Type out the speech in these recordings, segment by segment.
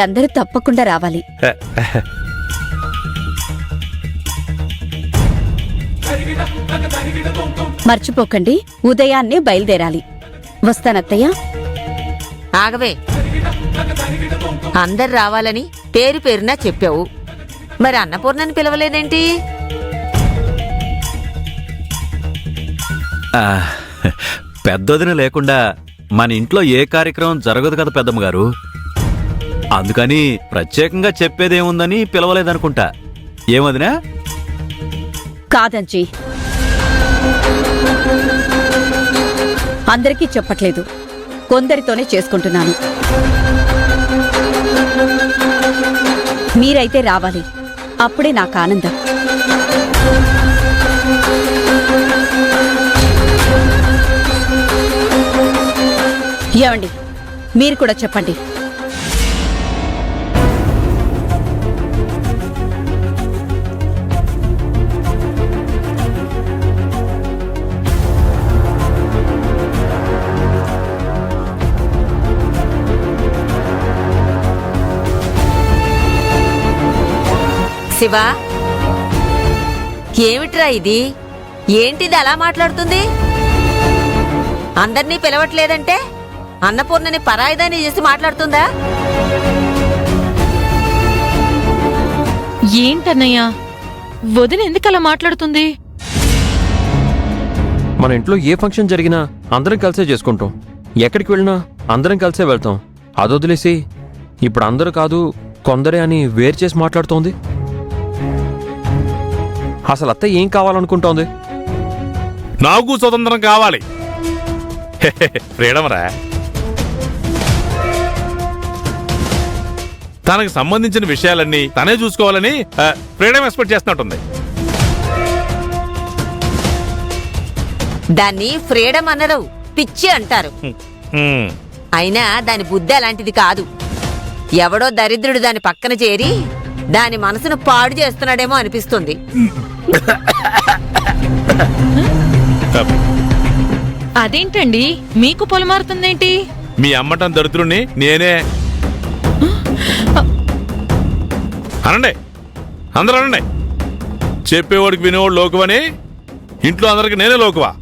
అందరూ తప్పకుండా రావాలి. మర్చిపోకండి, ఉదయాన్నే బయలుదేరాలి. వస్తానత్తయ్య. ఆగవే, అందరు రావాలని పేరు పేరునా చెప్పావు, మరి అన్నపూర్ణని పిలవలేదేంటి? పెద్దదిన లేకుండా మన ఇంట్లో ఏ కార్యక్రమం జరగదు కదా పెద్దమ్మగారు. అందుకని ప్రత్యేకంగా చెప్పేదేముందని పిలవలేదనుకుంటా. ఏమదినా? కాదంచి, అందరికీ చెప్పట్లేదు, కొందరితోనే చేసుకుంటున్నాను. మీరైతే రావాలి, అప్పుడే నాకు ఆనందం. ఏమండి, మీరు కూడా చెప్పండి. శివా, ఏమిట్రా ఇది? ఏంటిది అలా మాట్లాడుతుంది? అందర్నీ పిలవట్లేదంటే అన్నపూర్ణని పరాయిదాన్ని చేసి మాట్లాడుతుందా? ఏంటన్నయ్యా, వదిన ఎందుకలా మాట్లాడుతుంది? మన ఇంట్లో ఏ ఫంక్షన్ జరిగినా అందరం కలిసే చేసుకుంటాం. ఎక్కడికి వెళ్ళినా అందరం కలిసే వెళ్తాం. అదొదిలేసి ఇప్పుడు అందరూ కాదు కొందరే అని వేరు చేసి మాట్లాడుతోంది. అసలు అత్త ఏం కావాలనుకుంటోంది? నాకు స్వతంత్రం కావాలి. ఫ్రీడమ్ రా. తనకు సంబంధించిన విషయాలన్నీ తనే చూసుకోవాలని ఫ్రీడమ్ ఎక్స్పెక్ట్ చేస్తున్నట్టుంది. దాన్ని ఫ్రీడమ్ అనరు, పిచ్చి అంటారు. అయినా దాని బుద్ధి అలాంటిది కాదు. ఎవడో దరిద్రుడు దాని పక్కన చేరి దాని మనసును పాడు చేస్తున్నాడేమో అనిపిస్తుంది. అదేంటండి, మీకు పొలమారుతుందేంటి? మీ అమ్మటం దరిద్రుణ్ణి నేనే. అనండి, అందరూ అనండి. చెప్పేవాడికి వినేవాడు లోకువని, ఇంట్లో అందరికి నేనే లోకువా.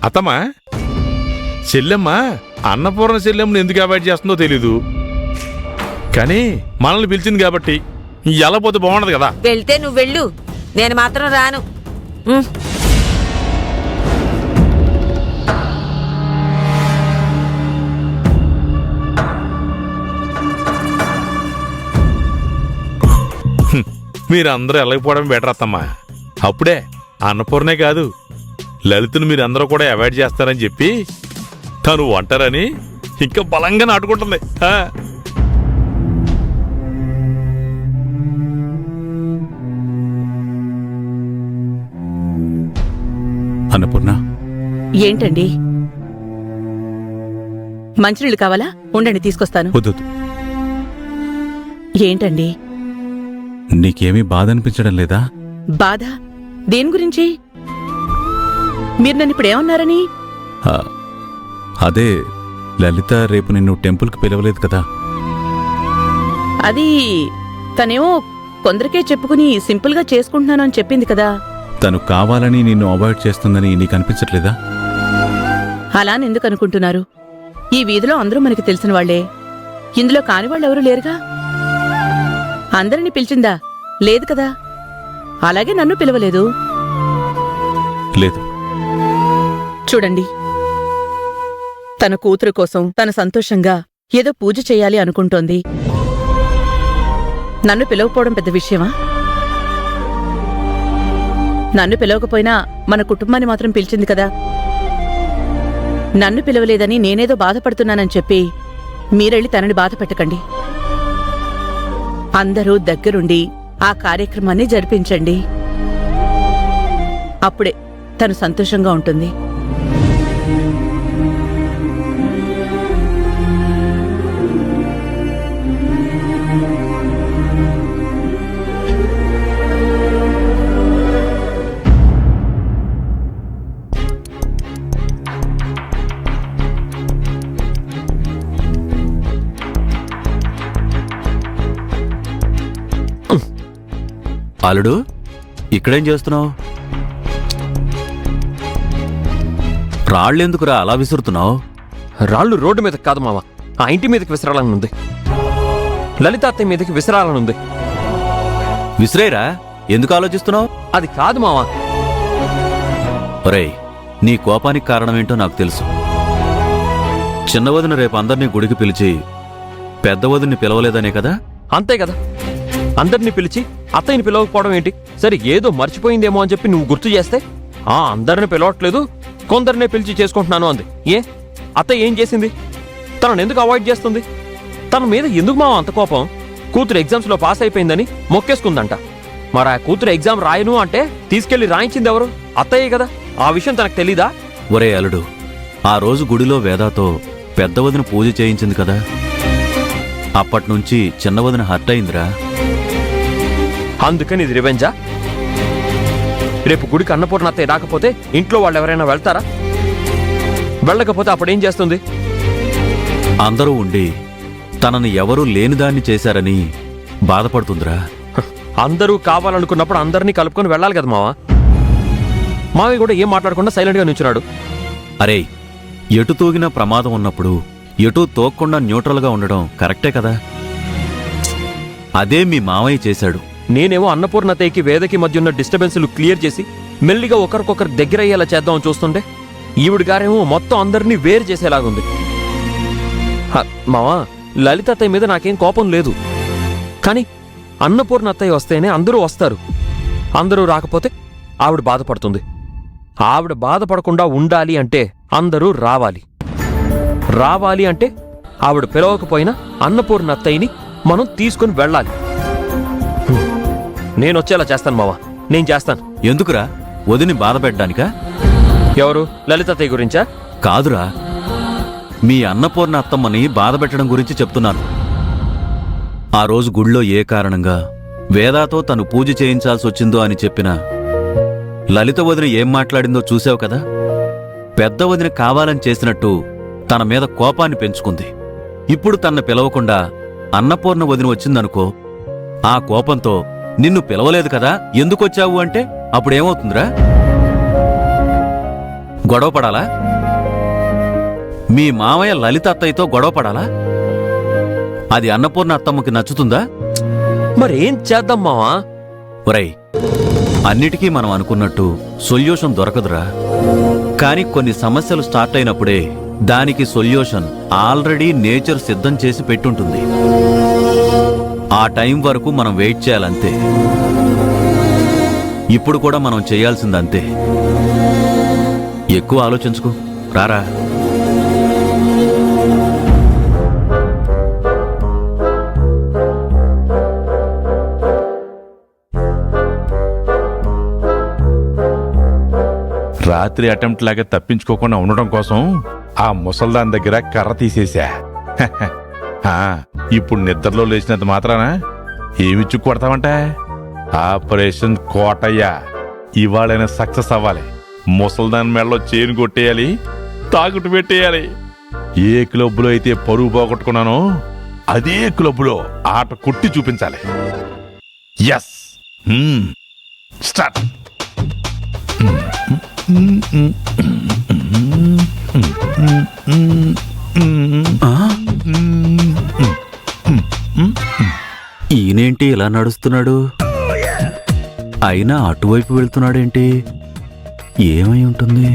అత్తమ్మా, చెల్లెమ్మ అన్నపూర్ణ చెల్లెమ్మను ఎందుకు అవాయిడ్ చేస్తుందో తెలీదు, కానీ మనల్ని పిలిచింది కాబట్టి ఎలా పోతే బాగుండదు కదా. వెళ్తే నువ్వు వెళ్ళు, నేను మాత్రం రాను. మీరందరూ వెళ్ళకపోవడం బెటర్ అత్తమ్మా. అప్పుడే అన్నపూర్ణే కాదు, లలితను మీరందరూ కూడా అవాయిడ్ చేస్తారని చెప్పి తను ఒంటరని ఇంకా బలంగా నాటుకుంటుంది. అన్నపూర్ణ, ఏంటండి? మంచినీళ్ళు కావాలా? ఉండండి, తీసుకొస్తాను. వద్దు. ఏంటండి? నీకేమీ బాధ అనిపించడం లేదా? బాధ దేని గురించి? మీరు నన్ను ఇప్పుడేమన్నారని? అదే, లలిత రేపు నిన్ను టెంపుల్కి పిలవలేదు కదా. అది తనేమో కొందరికే చెప్పుకుని సింపుల్గా చేసుకుంటున్నాను అని చెప్పింది కదా. తను కావాలని నిన్ను అవాయిడ్ చేస్తుందని నీకు అనిపించట్లేదా? అలా ఎందుకు అనుకుంటున్నారు? ఈ వీధిలో అందరూ మనకి తెలిసిన వాళ్లే. ఇందులో కాని వాళ్ళెవరూ లేరుగా. అందరినీ పిలిచిందా? లేదు కదా. అలాగే నన్ను పిలవలేదు. లేదు. చూడండి, తన కూతురు కోసం తన సంతోషంగా ఏదో పూజ చెయ్యాలి అనుకుంటోంది. నన్ను పిలవకపోవడం పెద్ద విషయమా? నన్ను పిలవకపోయినా మన కుటుంబాన్ని మాత్రం పిలిచింది కదా. నన్ను పిలవలేదని నేనేదో బాధపడుతున్నానని చెప్పి మీరెళ్ళి తనని బాధ పెట్టకండి. అందరూ దగ్గరుండి ఆ కార్యక్రమాన్ని జరిపించండి. అప్పుడే తను సంతోషంగా ఉంటుంది. అల్లుడు ఇక్కడేం చేస్తున్నావు? రాళ్ళెందుకురా అలా విసురుతున్నావు? రాళ్ళు రోడ్డు మీదకి కాదు మావా, ఆ ఇంటి మీదకి విసరాలని ఉంది. లలిత అత్తయ్య మీదకి విసరాలని ఉంది. విసిరేరా, ఎందుకు ఆలోచిస్తున్నావు? అది కాదు మావా. ఒరేయ్, నీ కోపానికి కారణమేంటో నాకు తెలుసు. చిన్నవదిన రేపు అందరినీ గుడికి పిలిచి పెద్దవదిని పిలవలేదనే కదా? అంతే కదా, అందరినీ పిలిచి అత్తయ్యని పిలవకపోవడం ఏంటి? సరే ఏదో మర్చిపోయిందేమో అని చెప్పి నువ్వు గుర్తు చేస్తే అందరిని పిలవట్లేదు, కొందరినే పిలిచి చేసుకుంటున్నాను అంది. ఏ అత్తయ్య ఏం చేసింది? తనను ఎందుకు అవాయిడ్ చేస్తుంది? తన మీద ఎందుకు మావా అంత కోపం? కూతురు ఎగ్జామ్స్ లో పాస్ అయిపోయిందని మొక్కేసుకుందంట. మరి ఆ కూతురు ఎగ్జామ్ రాయను అంటే తీసుకెళ్లి రాయించింది ఎవరు? అత్తయ్యే కదా. ఆ విషయం తనకు తెలీదా? ఒరే అల్లుడు, ఆ రోజు గుడిలో వేదాతో పెద్దవదిన పూజ చేయించింది కదా, అప్పట్నుంచి చిన్నవదిన హర్ట్ అయిందిరా. అందుకని ఇది రివెంజా? రేపు గుడికి అన్నపూర్ణ అత్తయ్య రాకపోతే ఇంట్లో వాళ్ళు ఎవరైనా వెళ్తారా? వెళ్ళకపోతే అప్పుడేం చేస్తుంది? అందరూ ఉండి తనని ఎవరూ లేనిదాన్ని చేశారని బాధపడుతుందిరా. అందరూ కావాలనుకున్నప్పుడు అందరినీ కలుపుకొని వెళ్ళాలి కదా మావా. మావి కూడా ఏం మాట్లాడకుండా సైలెంట్ గా నిల్చున్నాడు. అరేయ్, ఎటు తూగినా ప్రమాదం ఉన్నప్పుడు ఎటూ తోక్కుండా న్యూట్రల్గా ఉండడం కరెక్టే కదా? అదే మీ మావయ్య చేశాడు. నేనేమో అన్నపూర్ణ అత్తయ్యకి వేదకి మధ్య ఉన్న డిస్టర్బెన్స్లు క్లియర్ చేసి మెల్లిగా ఒకరికొకరు దగ్గరయ్యేలా చేద్దామని చూస్తుంటే ఈవిడ గారేమో మొత్తం అందరినీ వేరు చేసేలాగుంది. మావా, లలిత అత్తయ్య మీద నాకేం కోపం లేదు, కానీ అన్నపూర్ణ అత్తయ్య వస్తేనే అందరూ వస్తారు. అందరూ రాకపోతే ఆవిడ బాధపడుతుంది. ఆవిడ బాధపడకుండా ఉండాలి అంటే అందరూ రావాలి. రావాలి అంటే ఆవిడ పిలవకపోయినా అన్నపూర్ణ అత్తయ్యని మనం తీసుకుని వెళ్ళాలి. నేను వచ్చేలా చేస్తాను మావా, నేను చేస్తాను. ఎందుకురా, వదిని బాధ పెట్టడానికా? ఎవరు? లలిత అత్తయ్య గురించా? కాదురా, మీ అన్నపూర్ణ అత్తమ్మని బాధ పెట్టడం గురించి చెప్తున్నాను. ఆ రోజు గుళ్ళో ఏ కారణంగా వేదాతో తను పూజ చేయించాల్సొచ్చిందో అని చెప్పిన లలిత వదిన ఏం మాట్లాడిందో చూసావు కదా? పెద్ద వదిన కావాలని చేసినట్టు తన మీద కోపాన్ని పెంచుకుంది. ఇప్పుడు తన్ను పిలవకుండా అన్నపూర్ణ వదిన వచ్చిందనుకో, ఆ కోపంతో నిన్ను పిలవలేదు కదా, ఎందుకొచ్చావు అంటే అప్పుడేమవుతుందిరా? గొడవ పడాలా? మీ మామయ్య లలిత అత్తయ్యతో గొడవ పడాలా? అది అన్నపూర్ణ అత్తమ్మకి నచ్చుతుందా? మరేం చేద్దాం మావా? ఒరేయ్, అన్నిటికీ మనం అనుకున్నట్టు సొల్యూషన్ దొరకదురా. కానీ కొన్ని సమస్యలు స్టార్ట్ అయినప్పుడే దానికి సొల్యూషన్ ఆల్రెడీ నేచర్ సిద్ధం చేసి పెట్టుంటుంది. ఆ టైం వరకు మనం వెయిట్ చేయాలంతే. ఇప్పుడు కూడా మనం చేయాల్సిందంతే. ఎక్కువ ఆలోచించుకో, రారా. రాత్రి అటెంప్ట్ లాగా తప్పించుకోకుండా ఉండడం కోసం ఆ ముసల్దాన్ దగ్గర కర్ర తీసేశా. ఇప్పుడు నిద్రలో లేచినంత మాత్రాన ఏమిచ్చు కొడతావంట? ఆపరేషన్ కోటయ్య ఇవాళైనా సక్సెస్ అవ్వాలి. ముసల్దాన్ మెడలో చేను కొట్టేయాలి, తాగుటు పెట్టేయాలి. ఏ క్లబ్లో అయితే పరువు పోగొట్టుకున్నానో అదే క్లబ్లో ఆట కొట్టి చూపించాలి. Yes, start. ఈయనేంటి ఇలా నడుస్తున్నాడు? అయినా అటువైపు వెళ్తున్నాడేంటి? ఏమై ఉంటుంది?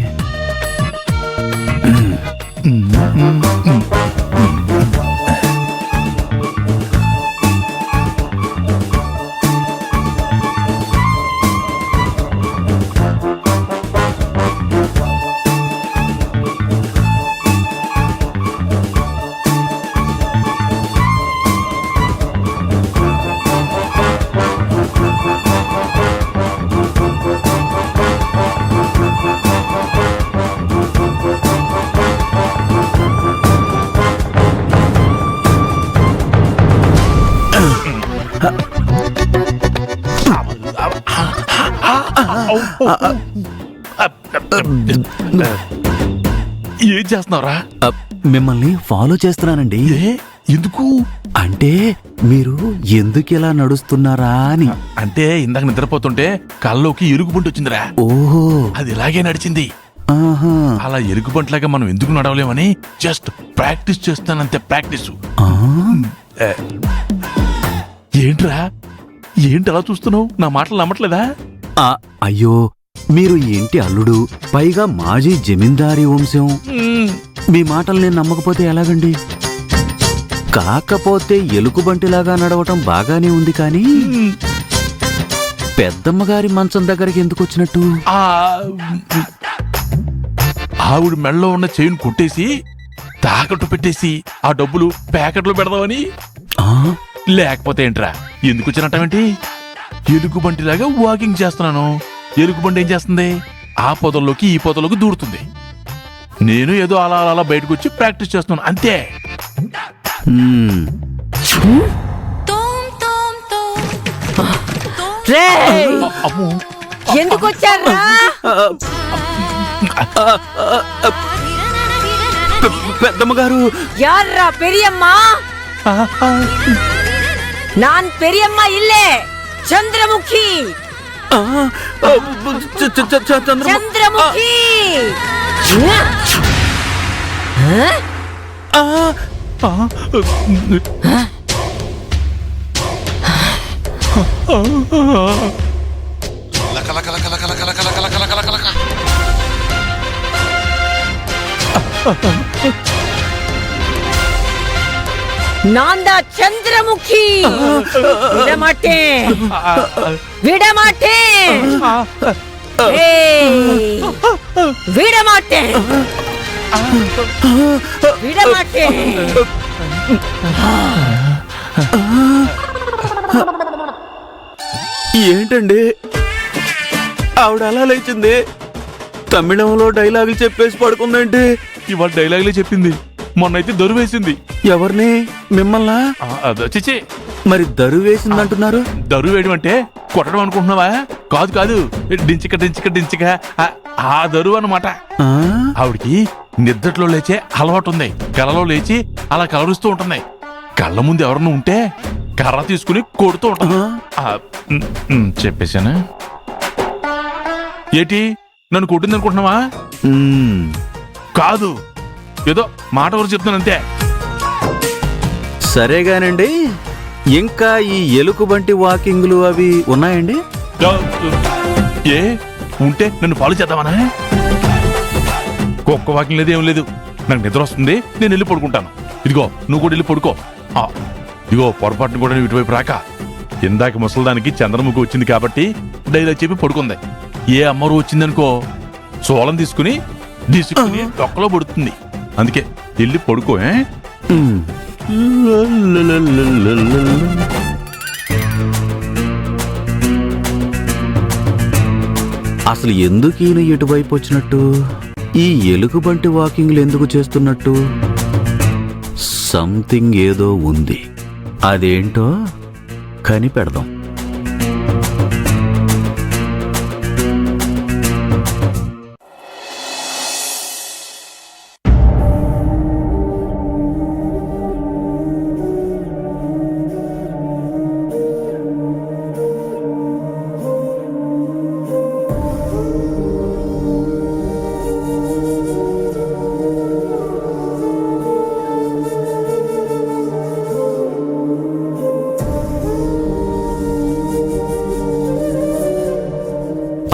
ఏం చేస్తున్నావురా? మిమ్మల్ని ఫాలో చేస్తున్నానండి. ఎందుకు అంటే మీరు ఎందుకిలా నడుస్తున్నారా అని. అంటే ఇందాక నిద్రపోతుంటే కళ్ళలోకి ఎరుగుబంటి వచ్చిందిరా. ఓహో, అది ఇలాగే నడిచింది. ఆహా. అలా ఎరుగుబంటిలాగా మనం ఎందుకు నడవలేమని జస్ట్ ప్రాక్టీస్ చేస్తానంతే. ప్రాక్టీస్. ఆ? ఏంట్రా, ఏంటి అలా చూస్తున్నావు? నా మాటలు నమ్మట్లేదా? ఆ, అయ్యో, మీరు ఏంటి అల్లుడు, పైగా మాజీ జమీందారీ వంశం. మీ మాటలు నేను నమ్మకపోతే ఎలాగండి? కాకపోతే ఎలుకబంటిలాగా నడవటం బాగానే ఉంది కానీ పెద్దమ్మగారి మంచం దగ్గరికి ఎందుకు వచ్చినట్టు? ఆ, ఆవిడ మెడలో ఉన్న చైన్ కొట్టేసి తాకట్టు పెట్టేసి ఆ డబ్బులు ప్యాకెట్లో పెడదామని. ఆ? లేకపోతే ఏంట్రా, ఎందుకు వచ్చినట్టేంటి? ఎలుగుబంటిలాగా వాకింగ్ చేస్తున్నాను. ఎలుగుబంటి ఏం చేస్తుంది? ఆ పొదల్లోకి ఈ పొదలోకి దూరుతుంది. నేను ఏదో అలా అలా బయటకు వచ్చి ప్రాక్టీస్ చేస్తున్నాను అంతే. హ్మ్. రేయ్! అమ్మో, ఎందుకు వచ్చారా? పెద్దమ్మగారు, యార్రా పెరియమ్మా? நான் பெரியம்மா இல்லே, చంద్రముఖి. ఆ, ఆ, చంద్రమ్మ. చంద్రముఖి. ఆ, నాందా చంద్రముఖి. విడమాటే, విడమాటే, విడమాటే, విడమాటే. ఏంటండి ఆవిడ అలా లేచింది? తమిళంలో డైలాగులు చెప్పేసి పడుకుందేంటి? ఇవాళ డైలాగులే చెప్పింది. మొన్నైతే దొరు వేసింది. ఎవరిని? మిమ్మల్నా? చిచి, మరి దరు వేసిందంటున్నారు? దరు వేయడం అంటే కొట్టడం అనుకుంటున్నావా? కాదు కాదు, డించిక డించిక డించిక ఆ దరు అన్నమాట. ఆ? ఆవిడికి నిద్రలో లేచే అలవాటు ఉంది. కలలో లేచి అలా కలరుస్తూ ఉంటుంది. కళ్ళ ముందు ఎవరన్నా ఉంటే కర్ర తీసుకుని కొడుతూ ఉంటుంది. చెప్పేశాను. ఏటి, నన్ను కొట్టింది అనుకుంటున్నావా? మ్మ్. కాదు, ఏదో మాట వరకు చెప్తాను అంతే. సరేగానండి, ఇంకా ఈ ఎలుకబంటి వాకింగ్లు అవి ఉన్నాయండి? ఏ ఉంటే నన్ను ఫాలో చేద్దామనా? కుక్క వాకింగ్ లేదు, ఏం లేదు. నాకు నిద్ర వస్తుంది, నేను వెళ్ళి పడుకుంటాను. ఇదిగో నువ్వు కూడా వెళ్ళి పడుకో. ఇదిగో పొరపాటును కూడా నువ్వు ఇటువైపు రాక. ఇందాక ముసలిదానికి చంద్రముఖి వచ్చింది కాబట్టి డైలాగ్ చెప్పి పడుకుంది. ఏ అమ్మరు వచ్చిందనుకో, సోలం తీసుకుని డొక్కలో పడుతుంది. అందుకే వెళ్ళి పడుకో. మ్మ్. అసలు ఎందుకు ఈయన ఇటువైపు వచ్చినట్టు? ఈ ఎలుకబంటి వాకింగ్లు ఎందుకు చేస్తున్నట్టు? సంథింగ్ ఏదో ఉంది. అదేంటో కనిపెడదాం.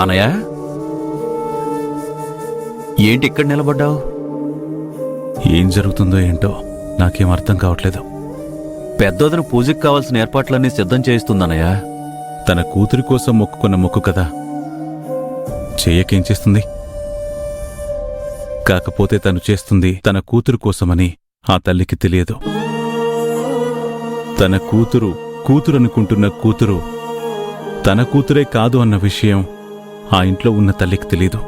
అనయ్య, ఏంటి ఇక్కడ నిలబడ్డావు? ఏం జరుగుతుందో ఏంటో నాకేం అర్థం కావట్లేదు. పెద్దోదను పూజకి కావాల్సిన ఏర్పాట్లన్నీ సిద్ధం చేయిస్తుందన్నయ్య. తన కూతురి కోసం మొక్కుకున్న మొక్కు కదా, చెయ్యకేం చేస్తుంది? కాకపోతే తను చేస్తుంది తన కూతురు కోసమని ఆ తల్లికి తెలియదు. తన కూతురనుకుంటున్న కూతురు తన కూతురే కాదు అన్న విషయం ఆ ఇంట్లో ఉన్న తల్లికి తెలీదు.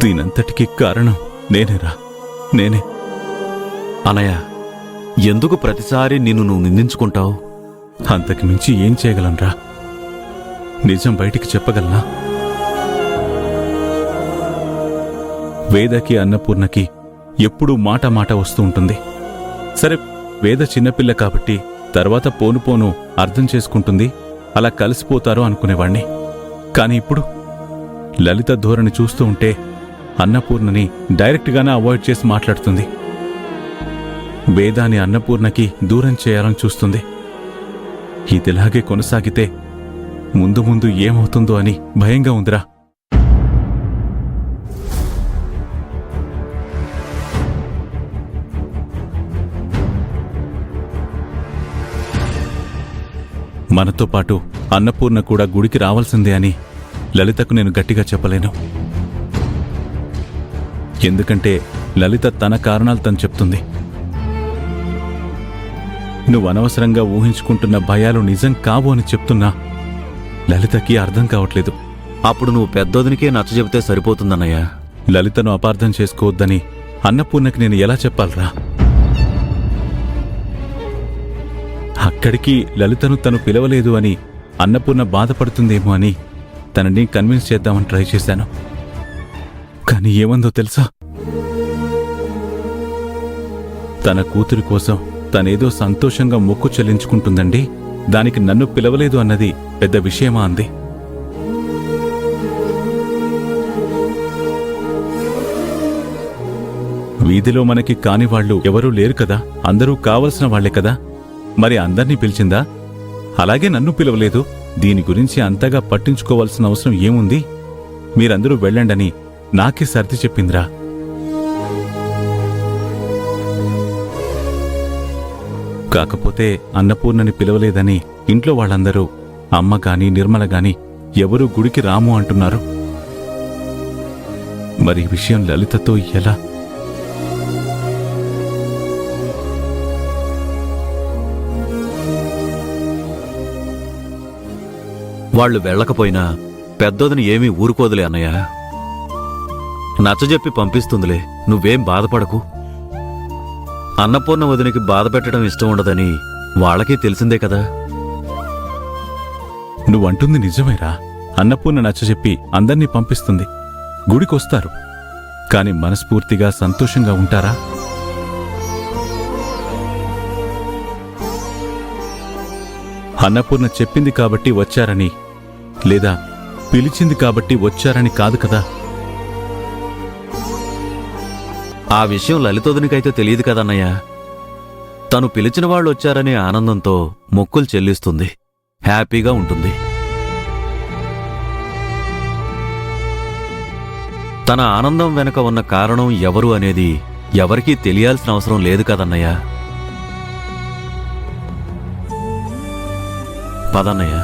దీనంతటికీ కారణం నేనేరా, నేనే. అనయ్య, ఎందుకు ప్రతిసారి నిన్ను నువ్వు నిందించుకుంటావు? అంతకు మించి ఏం చేయగలనరా? నిజం బయటికి చెప్పగలనా? వేదకి అన్నపూర్ణకి ఎప్పుడూ మాట మాట వస్తూ ఉంటుంది. సరే, వేద చిన్నపిల్ల కాబట్టి తర్వాత పోను పోను అర్థం చేసుకుంటుంది, అలా కలిసిపోతారు అనుకునేవాణ్ణి. కాని ఇప్పుడు లలిత ధోరణి చూస్తూ ఉంటే అన్నపూర్ణని డైరెక్ట్గానే అవాయిడ్ చేసి మాట్లాడుతుంది. వేదాన్ని అన్నపూర్ణకి దూరం చేయాలని చూస్తుంది. ఇదిలాగే కొనసాగితే ముందు ముందు ఏమవుతుందో అని భయంగా ఉందిరా. మనతో పాటు అన్నపూర్ణ కూడా గుడికి రావాల్సిందే అని లలితకు నేను గట్టిగా చెప్పలేను. ఎందుకంటే లలిత తన కారణాలు తను చెప్తుంది. నువ్వు అనవసరంగా ఊహించుకుంటున్న భయాలు నిజం కావు అని చెప్తున్నా లలితకి అర్థం కావట్లేదు. అప్పుడు నువ్వు పెద్దోదినికే నచ్చజెబితే సరిపోతుందన్నయ్య. లలితను అపార్థం చేసుకోవద్దని అన్నపూర్ణకి నేను ఎలా చెప్పాలరా? అక్కడికి లలితను తను పిలవలేదు అని అన్నపూర్ణ బాధపడుతుందేమో అని తనని కన్విన్స్ చేద్దామని ట్రై చేశాను. కానీ ఏమందో తెలుసా? తన కూతురి కోసం తనేదో సంతోషంగా మొక్కు చెల్లించుకుంటుందండి, దానికి నన్ను పిలవలేదు అన్నది పెద్ద విషయమా అంది. వీధిలో మనకి కానివాళ్లు ఎవరూ లేరు కదా, అందరూ కావలసిన వాళ్లే కదా. మరి అందర్నీ పిలిచిందా? అలాగే నన్ను పిలవలేదు, దీని గురించి అంతగా పట్టించుకోవాల్సిన అవసరం ఏముంది, మీరందరూ వెళ్ళండని నాకే సర్ది చెప్పిందిరా. కాకపోతే అన్నపూర్ణని పిలవలేదని ఇంట్లో వాళ్ళందరూ, అమ్మ గాని నిర్మల గాని ఎవరూ గుడికి రాము అంటున్నారు. మరి ఈ విషయం లలితతో ఎలా? వాళ్ళు వెళ్ళకపోయినా పెద్దోదిని ఏమీ ఊరుకోదులే అన్నయ్య. నచ్చజెప్పి పంపిస్తుందిలే, నువ్వేం బాధపడకు. అన్నపూర్ణ వదినికి బాధ పెట్టడం ఇష్టం ఉండదని వాళ్ళకి తెలిసిందే కదా. నువ్వంటుంది నిజమేరా. అన్నపూర్ణ నచ్చజెప్పి అందర్నీ పంపిస్తుంది, గుడికొస్తారు. కాని మనస్ఫూర్తిగా సంతోషంగా ఉంటారా? అన్నపూర్ణ చెప్పింది కాబట్టి వచ్చారని, లేదా పిలిచింది కాబట్టి వచ్చారని కాదు కదా. ఆ విషయం లలితోదినికైతే తెలియదు కదన్నయ్య. తను పిలిచిన వాళ్ళు వచ్చారనే ఆనందంతో మొక్కులు చెల్లిస్తుంది, హ్యాపీగా ఉంటుంది. తన ఆనందం వెనుక ఉన్న కారణం ఎవరు అనేది ఎవరికీ తెలియాల్సిన అవసరం లేదు కదన్నయ్య. పదన్నయ్య.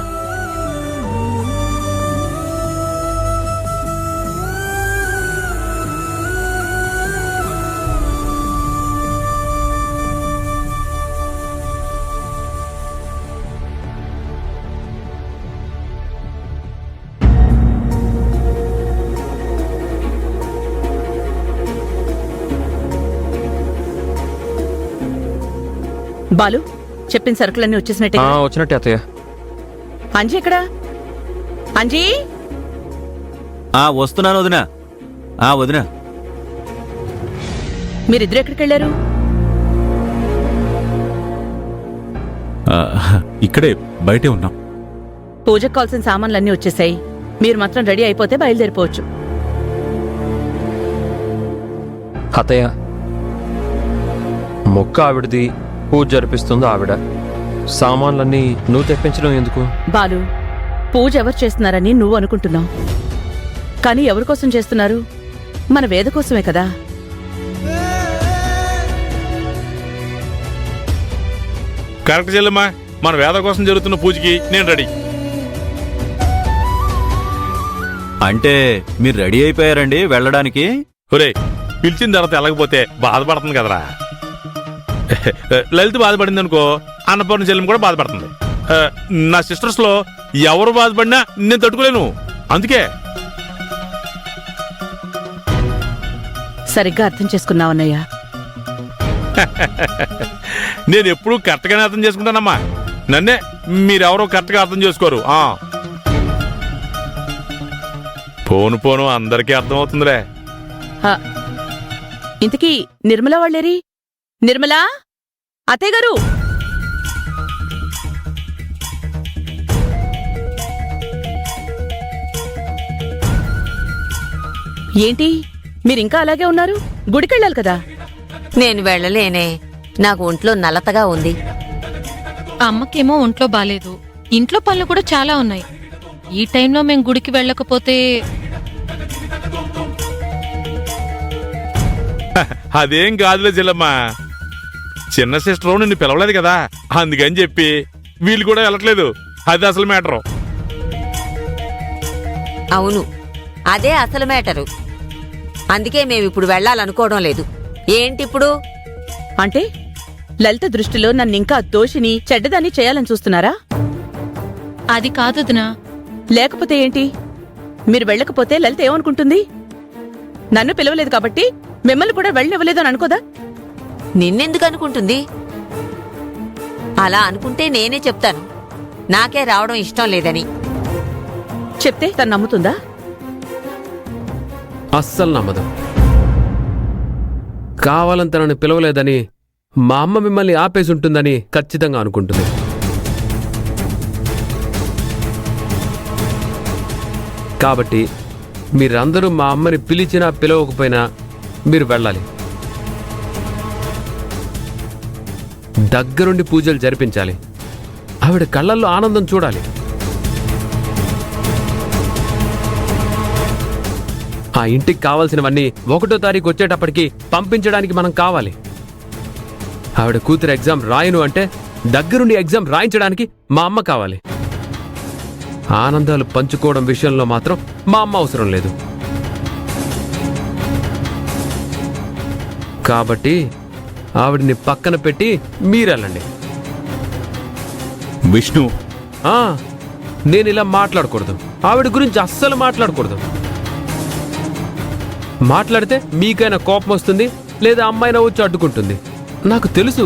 బాలు, చెప్పిన సరుకులన్నీ వచ్చేసినట్టే. వచ్చినట్టే అత్తయ్య. అంజీ ఎక్కడా? అంజీ, వస్తున్నాను వదినా. వదినా, మీరిద్దరు ఎక్కడికి వెళ్ళారు? ఇక్కడే బయటే ఉన్నాం. పూజకు కావాల్సిన సామాన్లన్నీ వచ్చేసాయి, మీరు మాత్రం రెడీ అయిపోతే బయలుదేరిపోవచ్చు. అత్తయ్య, మొక్క ఆవిడది, పూజ జరిపిస్తుంది ఆవిడ, సామాన్లన్నీ నువ్వు తెప్పించడం ఎందుకు? బాలు, పూజ ఎవరు చేస్తున్నారని నువ్వు అనుకుంటున్నావు, కానీ ఎవరి కోసం చేస్తున్నారు? మన వేద కోసమే కదా. కరెక్ట్ చెల్లెమ్మా, మన వేద కోసం జరుగుతున్న పూజకి నేను రెడీ. అంటే మీరు రెడీ అయిపోయారండి వెళ్ళడానికి? ఒరే, పిలిచిన తర్వాత వెళ్ళకపోతే బాధపడుతుంది కదరా. లలిత బాధపడింది అనుకో, అన్నపూర్ణ చెల్లెమ్మ కూడా బాధపడుతుంది. నా సిస్టర్స్ లో ఎవరు బాధపడినా నేను తట్టుకోలేను. అందుకే సరిగ్గా అర్థం చేసుకున్నావన్నయ్యా. నేను ఎప్పుడూ కరెక్ట్గానే అర్థం చేసుకుంటానమ్మా. నన్నే మీరెవరో కరెక్ట్గా అర్థం చేసుకోరు. పోను పోను అందరికీ అర్థమవుతుందిలే. ఇంతకీ నిర్మల వాళ్ళేరి? నిర్మలా, అత్తయ్య గారు! ఏంటి మీరింకా అలాగే ఉన్నారు? గుడికెళ్ళాలి కదా. నేను వెళ్ళలేనే, నాకు ఒంట్లో నలతగా ఉంది. అమ్మకేమో ఒంట్లో బాలేదు, ఇంట్లో పనులు కూడా చాలా ఉన్నాయి. ఈ టైంలో మేం గుడికి వెళ్ళకపోతే అదేం కాదులే చెల్లమ్మా, చిన్న సిస్టర్ నిన్ను పిలవలేదు కదా, అందుకని చెప్పి వీళ్ళు కూడా వెళ్ళట్లేదు. అది అసలు మ్యాటరు. అవును, అదే అసలు మ్యాటరు. అందుకే మేమిప్పుడు వెళ్ళాలనుకోవడం లేదు. ఏంటిప్పుడు? అంటే లలిత దృష్టిలో నన్నింకా దోషిని, చెడ్డదాన్ని చేయాలని చూస్తున్నారా? అది కాదొదినా. లేకపోతే ఏంటి? మీరు వెళ్ళకపోతే లలిత ఏమనుకుంటుంది? నన్ను పిలవలేదు కాబట్టి మిమ్మల్ని కూడా వెళ్ళనివ్వలేదు అని అనుకోదా? నిన్నెందుకు అనుకుంటుంది? అలా అనుకుంటే నేనే చెప్తాను, నాకే రావడం ఇష్టం లేదని. చెప్తే తను నమ్ముతుందా? అస్సలు నమ్మదు. కావాలని తనని పిలవలేదని మా అమ్మ మిమ్మల్ని ఆపేసి ఉంటుందని ఖచ్చితంగా అనుకుంటుంది. కాబట్టి మీరందరూ మా అమ్మని పిలిచినా పిలవకపోయినా మీరు వెళ్ళాలి. దగ్గరుండి పూజలు జరిపించాలి. ఆవిడ కళ్ళల్లో ఆనందం చూడాలి. ఆ ఇంటికి కావాల్సినవన్నీ 1వ తారీఖు వచ్చేటప్పటికి పంపించడానికి మనం కావాలి. ఆవిడ కూతురు ఎగ్జామ్ రాయను అంటే దగ్గరుండి ఎగ్జామ్ రాయించడానికి మా అమ్మ కావాలి. ఆనందాలు పంచుకోవడం విషయంలో మాత్రం మా అమ్మ అవసరం లేదు. కాబట్టి ఆవిడ్ని పక్కన పెట్టి మీరెళ్ళండి. విష్ణు, నేనిలా మాట్లాడకూడదు. ఆవిడ గురించి అస్సలు మాట్లాడకూడదు. మాట్లాడితే మీకైనా కోపం వస్తుంది, లేదా అమ్మాయినా వచ్చి అడ్డుకుంటుంది. నాకు తెలుసు.